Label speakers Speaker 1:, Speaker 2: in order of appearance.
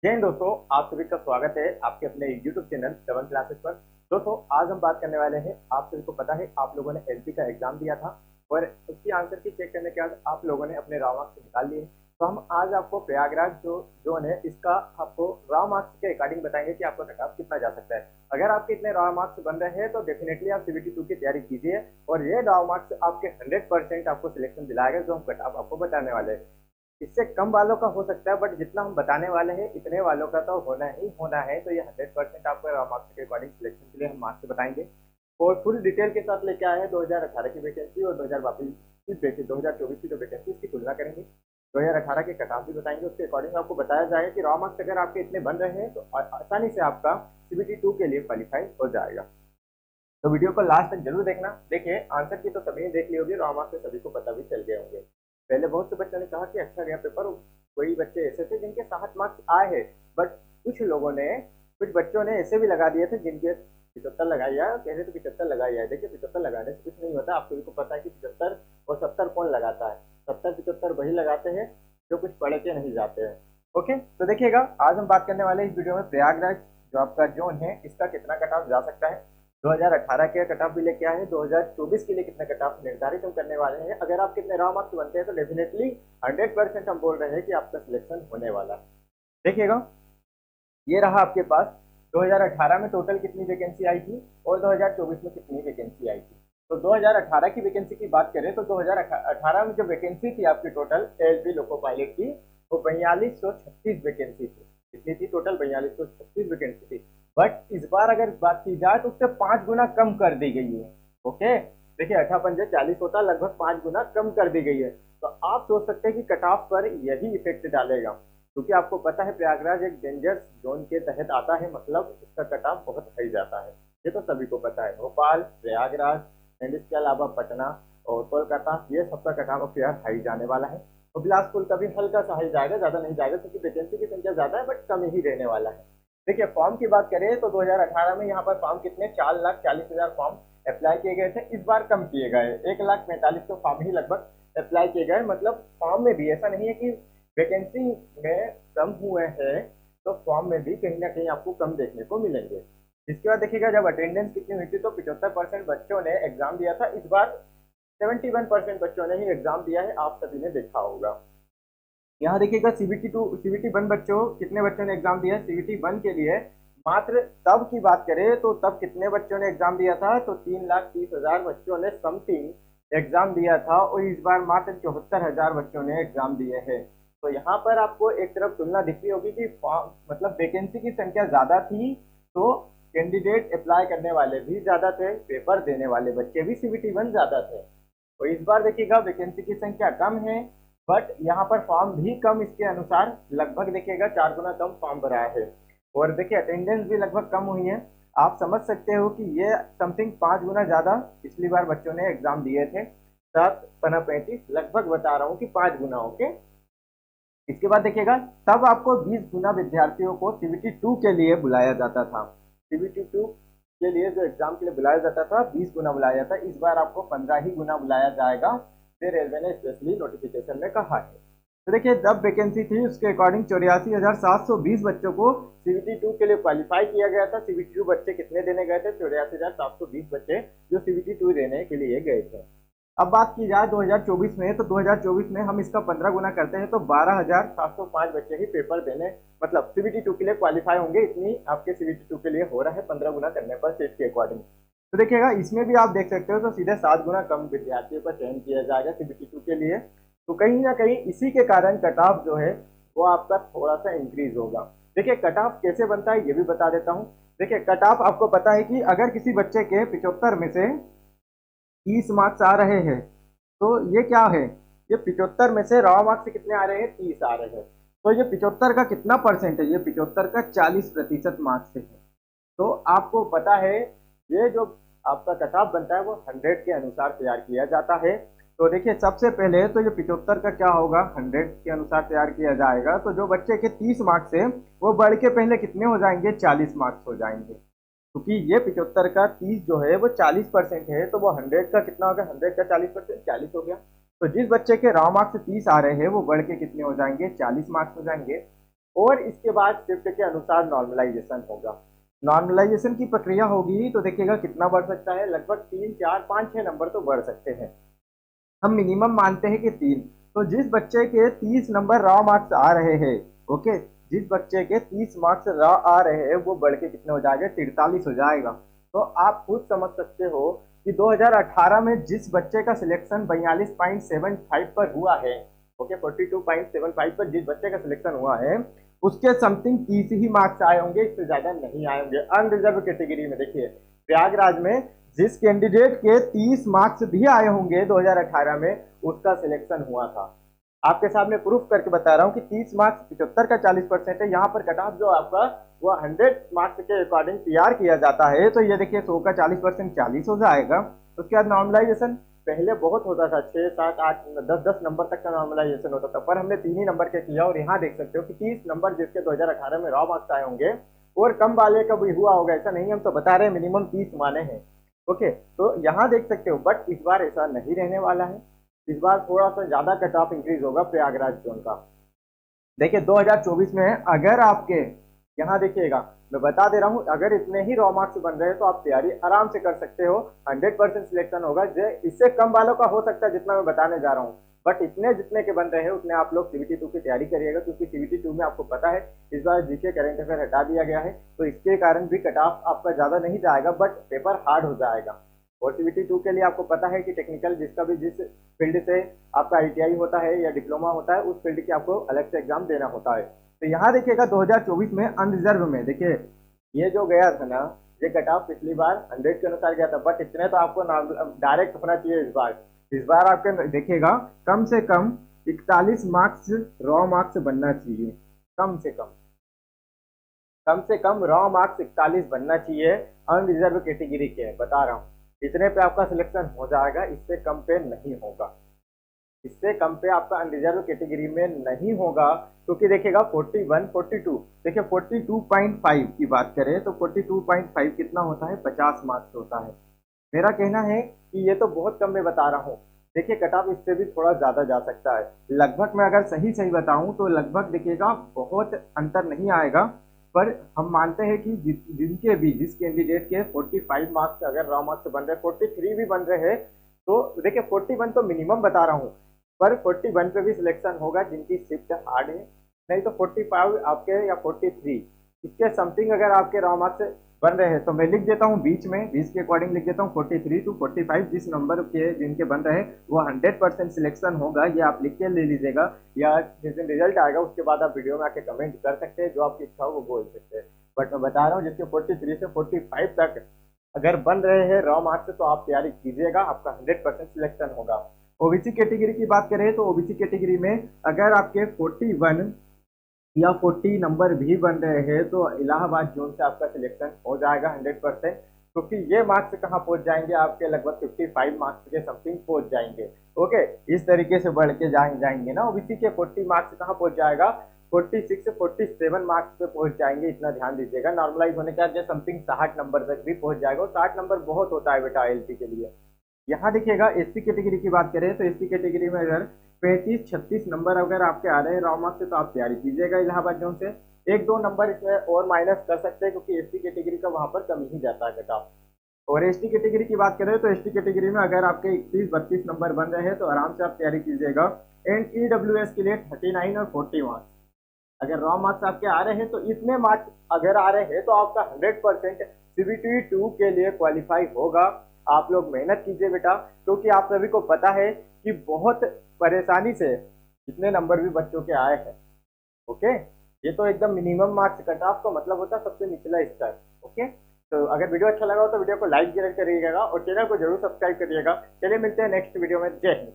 Speaker 1: जय हिंद दोस्तों, आप सभी का स्वागत है आपके अपने यूट्यूब चैनल 7 क्लासेस पर। दोस्तों, आज हम बात करने वाले हैं। आप सभी को पता है, आप लोगों ने एलपी का एग्जाम दिया था और उसकी आंसर की चेक करने के बाद आप लोगों ने अपने राव मार्क्स निकाल लिए। तो हम आज आपको प्रयागराज जो जोन है इसका आपको राव मार्क्स के अकॉर्डिंग बताएंगे कि आपका कट ऑफ कितना जा सकता है। अगर आपके इतने राव मार्क्स बन रहे हैं तो डेफिनेटली आप सीबीटी 2 की तैयारी कीजिए और ये राव मार्क्स आपके 100% आपको सिलेक्शन दिलाएगा जो हम कट ऑफ आपको बताने वाले हैं। इससे कम वालों का हो सकता है, बट जितना हम बताने वाले हैं इतने वालों का तो होना ही होना है। तो ये 100% आपको मार्क्स के अकॉर्डिंग सिलेक्शन के लिए हम मार्क्स बताएंगे और फुल डिटेल के साथ लेके आए हैं 2018 की वैकेंसी और 2024 की जो वैकेंसी इसकी तुलना करेंगे। 2018 के कट ऑफ भी बताएंगे, उसके अकॉर्डिंग आपको बताया जाएगा कि रॉ मार्क्स अगर आपके इतने बन रहे हैं तो आसानी से आपका सीबीटी 2 के लिए क्वालिफाई हो जाएगा। तो वीडियो को लास्ट तक जरूर देखना। देखिए, आंसर की तो सभी ने देख ली होगी, रॉ मार्क्स से सभी को पता भी चल गए होंगे। पहले बहुत से बच्चों ने कहा कि अच्छा गया पेपर। कोई बच्चे ऐसे थे जिनके 60 मार्क्स आए हैं, बट कुछ बच्चों ने ऐसे भी लगा दिए थे जिनके 75 लगाया, कह रहे थे 75 लगाया है। देखिए, 75 लगाने से कुछ नहीं होता। आप सभी को पता है कि 75 और 70 कौन लगाता है। 70 75 वही लगाते हैं जो कुछ पढ़ के नहीं जाते हैं। ओके, तो देखिएगा, आज हम बात करने वाले हैं इस वीडियो में प्रयागराज जो आपका जोन है इसका कितना कट ऑफ जा सकता है। 2018 के कट ऑफ भी लेके आए हैं, 2024 के लिए कितने कट ऑफ निर्धारित हम करने वाले हैं। अगर आप कितने रॉ मार्क्स बनते हैं तो डेफिनेटली 100% हम बोल रहे हैं कि आपका सिलेक्शन होने वाला है। देखिएगा, ये रहा आपके पास 2018 में टोटल कितनी वैकेंसी आई थी और 2024 में कितनी वैकेंसी आई थी। तो 2018 की वैकेंसी की बात करें तो 2018 में जो वैकेंसी थी आपकी टोटल एलपी लोको पायलट की, वो 4236 वैकेंसी थी। कितनी थी टोटल? 4236 वैकेंसी थी। बट इस बार अगर बात की जाए तो उससे 5 गुना कम कर दी गई है। ओके, देखिए, 8 पंजे 40 होता, लगभग 5 गुना कम कर दी गई है। तो आप सोच सकते हैं कि कट ऑफ पर यही इफेक्ट डालेगा, क्योंकि आपको पता है प्रयागराज एक डेंजर जोन के तहत आता है, मतलब इसका कट ऑफ बहुत हाई जाता है। ये तो सभी को पता है। भोपाल, प्रयागराज एंड इसके अलावा पटना और कोलकाता, ये सबका कट ऑफ यार हाई जाने वाला है। और बिलासपुर का भी हल्का सा हाई जाएगा, ज्यादा नहीं जाएगा क्योंकि वैकेंसी की संख्या ज्यादा है, बट कम ही रहने वाला है। देखिए, फॉर्म की बात करें तो 2018 में यहाँ पर फॉर्म कितने 4,40,000 फॉर्म अप्लाई किए गए थे। इस बार कम किए गए, 1,45,000 फॉर्म ही लगभग अप्लाई किए गए। मतलब फॉर्म में भी ऐसा नहीं है कि वैकेंसी में कम हुए हैं, तो फॉर्म में भी कहीं ना कहीं आपको कम देखने को मिलेंगे। इसके बाद देखिएगा, जब अटेंडेंस कितनी हुई थी तो 75% बच्चों ने एग्जाम दिया था। इस बार 71% बच्चों ने ही एग्जाम दिया है, आप सभी ने देखा होगा। यहाँ देखिएगा, सीबीटी 1 बच्चों, कितने बच्चों ने एग्जाम दिया सीबीटी 1 के लिए। मात्र तब की बात करें तो तब कितने बच्चों ने एग्जाम दिया था, तो 3,30,000 बच्चों ने समथिंग एग्जाम दिया था और इस बार मात्र 74,000 बच्चों ने एग्जाम दिए हैं। तो यहाँ पर आपको एक तरफ तुलना दिख रही होगी कि मतलब वैकेंसी की संख्या ज्यादा थी, तो कैंडिडेट अप्लाई करने वाले भी ज्यादा थे, पेपर देने वाले बच्चे भी सीबीटी 1 ज्यादा थे। तो इस बार देखिएगा, वैकेंसी की संख्या कम है, बट यहाँ पर फॉर्म भी कम, इसके अनुसार लगभग देखिएगा 4 गुना कम फॉर्म भरा है। और देखिए, अटेंडेंस भी लगभग कम हुई है। आप समझ सकते हो कि ये समथिंग 5 गुना ज्यादा पिछली बार बच्चों ने एग्जाम दिए थे। 7 पना 35, लगभग बता रहा हूँ कि 5 गुना। ओके, इसके बाद देखिएगा, तब आपको 20 गुना विद्यार्थियों को सीबीटी 2 के लिए बुलाया जाता था। सीबीटी 2 के लिए जो एग्जाम के लिए बुलाया जाता था, 20 गुना बुलाया जाता। इस बार आपको 15 ही गुना बुलाया जाएगा, फिर रेलवे ने स्पेशली नोटिफिकेशन में कहा है। तो देखिए, जब वैकेंसी थी उसके अकॉर्डिंग 84,720 बच्चों को सीबीटी 2 के लिए क्वालिफाई किया गया था। सीबीटी 2 बच्चे कितने देने गए थे? 84,720 बच्चे जो सीबीटी 2 देने के लिए गए थे। अब बात की जाए 2024 में, तो 2024 में हम इसका 15 गुना करते हैं तो 12,705 बच्चे ही पेपर देने, मतलब सीबीटी 2 के लिए क्वालिफाई होंगे। इतनी आपके सीबीटी 2 के लिए हो रहा है 15 गुना करने पर सीट के अकॉर्डिंग। तो देखिएगा, इसमें भी आप देख सकते हो तो सीधे 7 गुना कम विद्यार्थियों का चयन किया जाएगा सीबीटी 2 के लिए। तो कहीं ना कहीं इसी के कारण कट ऑफ जो है वो आपका थोड़ा सा इंक्रीज होगा। देखिए, कट ऑफ कैसे बनता है ये भी बता देता हूँ। देखिए, कट ऑफ आपको पता है कि अगर किसी बच्चे के 75 में से 30 मार्क्स आ रहे हैं, तो ये क्या है, ये 75 में से रॉ मार्क्स कितने आ रहे हैं? 30 आ रहे हैं। तो ये 75 का कितना परसेंट है? ये 75 का 40% मार्क्स है। तो आपको पता है, ये जो आपका कट ऑफ बनता है वो 100 के अनुसार तैयार किया जाता है। तो देखिए, सबसे पहले तो ये 75 का क्या होगा, 100 के अनुसार तैयार किया जाएगा। तो जो बच्चे के 30 मार्क्स है वो बढ़ के पहले कितने हो जाएंगे? 40 मार्क्स हो जाएंगे, क्योंकि ये 75 का 30 जो है वो 40% है। तो वो 100 का कितना हो गया? 100 का 40%, 40 हो गया। तो जिस बच्चे के रॉ मार्क्स 30 आ रहे हैं वो बढ़ के कितने हो जाएंगे? 40 मार्क्स हो जाएंगे। और इसके बाद शिफ्ट के अनुसार नॉर्मलाइजेशन होगा। नॉर्मलाइजेशन की प्रक्रिया होगी तो देखिएगा कितना बढ़ सकता है, लगभग 3 4 5 6 नंबर तो बढ़ सकते हैं। हम मिनिमम मानते हैं कि 3। तो जिस बच्चे के 30 नंबर रॉ मार्क्स आ रहे हैं, ओके, जिस बच्चे के 30 मार्क्स रॉ आ रहे हैं वो बढ़ के कितने हो जाएगा, 43 हो जाएगा। तो आप खुद समझ सकते हो कि 2018 में जिस बच्चे का सिलेक्शन 42.75 पर हुआ है, ओके, 42.75 पर जिस बच्चे का सिलेक्शन हुआ है उसके समथिंग 30 ही मार्क्स आए होंगे, इससे ज्यादा नहीं आए होंगे। अनरिजर्व कैटेगरी में देखिए प्रयागराज में जिस कैंडिडेट के 30 मार्क्स भी आए होंगे 2018 में उसका सिलेक्शन हुआ था। आपके सामने प्रूफ करके बता रहा हूं कि 30 मार्क्स 75 का 40% है। यहाँ पर कट ऑफ जो आपका वो 100 मार्क्स के अकॉर्डिंग तैयार किया जाता है। तो ये देखिए 100 का 40% 40 हो जाएगा। उसके बाद नॉर्मलाइजेशन पहले बहुत होता था, 6 7 8 10 नंबर तक का नॉर्मलाइजेशन होता था, पर हमने 3 ही नंबर के किया। और यहाँ देख सकते हो कि 30 नंबर जिसके 2018 में रॉ मार्क्स आए होंगे और कम वाले का भी हुआ होगा, ऐसा नहीं, हम तो बता रहे हैं मिनिमम 30 माने हैं। ओके, तो यहाँ देख सकते हो, बट इस बार ऐसा नहीं रहने वाला है। इस बार थोड़ा सा ज्यादा कट ऑफ इंक्रीज होगा प्रयागराज जोन का। देखिए 2024 में अगर आपके यहाँ देखिएगा, मैं बता दे रहा हूँ, अगर इतने ही रॉ मार्क्स बन रहे हैं तो आप तैयारी आराम से कर सकते हो। 100% सिलेक्शन होगा। इससे कम वालों का हो सकता है जितना मैं बताने जा रहा हूँ, बट इतने जितने के बन रहे हैं उतने आप लोग सीबीटी 2 की तैयारी करिएगा, क्योंकि सीबीटी 2 में आपको पता है इस बार जीके करंट अफेयर हटा दिया गया है, तो इसके कारण भी कट ऑफ आपका ज्यादा नहीं जाएगा, बट पेपर हार्ड हो जाएगा। और सीबीटी 2 के लिए आपको पता है कि टेक्निकल जिसका भी जिस फील्ड से आपका आईटीआई होता है या डिप्लोमा होता है उस फील्ड की आपको अलग से एग्जाम देना होता है। तो यहाँ देखिएगा 2024 में अनरिजर्व में देखिए ये जो गया था ना, ये कट ऑफ पिछली बार 100 के अनुसार गया था, बट इतने तो आपको डायरेक्ट होना चाहिए इस बार। इस बार आपके देखिएगा कम से कम 41 मार्क्स रॉ मार्क्स बनना चाहिए, कम से कम, कम से कम रॉ मार्क्स 41 बनना चाहिए अनरिजर्व कैटेगरी के, बता रहा हूँ। इतने पे आपका सिलेक्शन हो जाएगा, इससे कम पे नहीं होगा, इससे कम पे आपका अनरिजर्व कैटेगरी में नहीं होगा। क्योंकि देखिएगा 41 42, देखिए 42.5 की बात करें तो 42.5 कितना होता है, 50 मार्क्स होता है। मेरा कहना है कि ये तो बहुत कम में बता रहा हूँ। देखिए कट ऑफ इससे भी थोड़ा ज्यादा जा सकता है। लगभग मैं अगर सही सही बताऊं तो लगभग देखिएगा बहुत अंतर नहीं आएगा, पर हम मानते हैं कि जिनके भी जिस कैंडिडेट के 45 मार्क्स अगर रॉ मार्क्स बन रहे, 43 भी बन रहे हैं, तो देखिए 41 तो मिनिमम बता रहा हूँ, पर 41 पे भी सिलेक्शन होगा जिनकी शिफ्ट हार्ड है। नहीं तो 45 आपके या 43 इसके समथिंग अगर आपके रॉ मार्क्स बन रहे हैं तो मैं लिख देता हूँ बीच में 20 के अकॉर्डिंग लिख देता हूँ 43 to 45 जिस नंबर के जिनके बन रहे हैं वो 100% सिलेक्शन होगा। ये आप लिख के ले लीजिएगा, या जिस दिन रिजल्ट आएगा उसके बाद आप वीडियो में आके कमेंट कर सकते हैं, जो आपकी इच्छा हो वो बोल सकते हैं। बट मैं बता रहा हूँ जिसके 43 से 45 तक अगर बन रहे हैं रॉ मार्क्स तो आप तैयारी कीजिएगा, आपका 100% सिलेक्शन होगा। ओबीसी कैटेगरी की बात करें तो ओबीसी कैटेगरी में अगर आपके 41 या 40 नंबर भी बन रहे हैं तो इलाहाबाद जोन से आपका सिलेक्शन हो जाएगा 100%, क्योंकि ये मार्क्स कहाँ पहुंच जाएंगे, आपके लगभग 55 मार्क्स के समथिंग पहुंच जाएंगे। ओके, इस तरीके से बढ़ के जाएंगे ना। ओबीसी के 40 मार्क्स कहाँ पहुंच जाएगा, 46 से 47 मार्क्स पे पहुंच जाएंगे, इतना ध्यान दीजिएगा। नॉर्मलाइज होने के बाद समथिंग 60 नंबर तक भी पहुंच जाएगा, और 60 नंबर बहुत होता है बेटा एलपी के लिए। यहाँ देखिएगा एससी कैटेगरी की बात करें तो एससी कैटेगरी में अगर 35-36 नंबर अगर आपके आ रहे हैं रॉ मार्क्स से तो आप तैयारी कीजिएगा इलाहाबाद जोन से। 1-2 नंबर इसमें और माइनस कर सकते हैं क्योंकि एससी कैटेगरी का वहां पर कम ही जाता है कट ऑफ। और एसटी कैटेगरी की बात करें तो एसटी कैटेगरी में अगर आपके 31-32 नंबर बन रहे हैं तो आराम से आप तैयारी कीजिएगा। एंड ईडब्ल्यूएस के लिए 39 और 40 मार्क्स अगर रॉ मार्क्स आपके आ रहे हैं तो इतने मार्क्स अगर आ रहे हैं तो आपका 100% सीबीटी 2 के लिए क्वालिफाई होगा। आप लोग मेहनत कीजिए बेटा, क्योंकि आप सभी को पता है कि बहुत परेशानी से इतने नंबर भी बच्चों के आए हैं। ओके, ये तो एकदम मिनिमम मार्क्स कट ऑफ का मतलब होता है सबसे निचला स्तर। ओके, तो अगर वीडियो अच्छा लगा हो तो वीडियो को लाइक जरूर करिएगा और चैनल को जरूर सब्सक्राइब करिएगा। चलिए मिलते हैं नेक्स्ट वीडियो में। जय हिंद।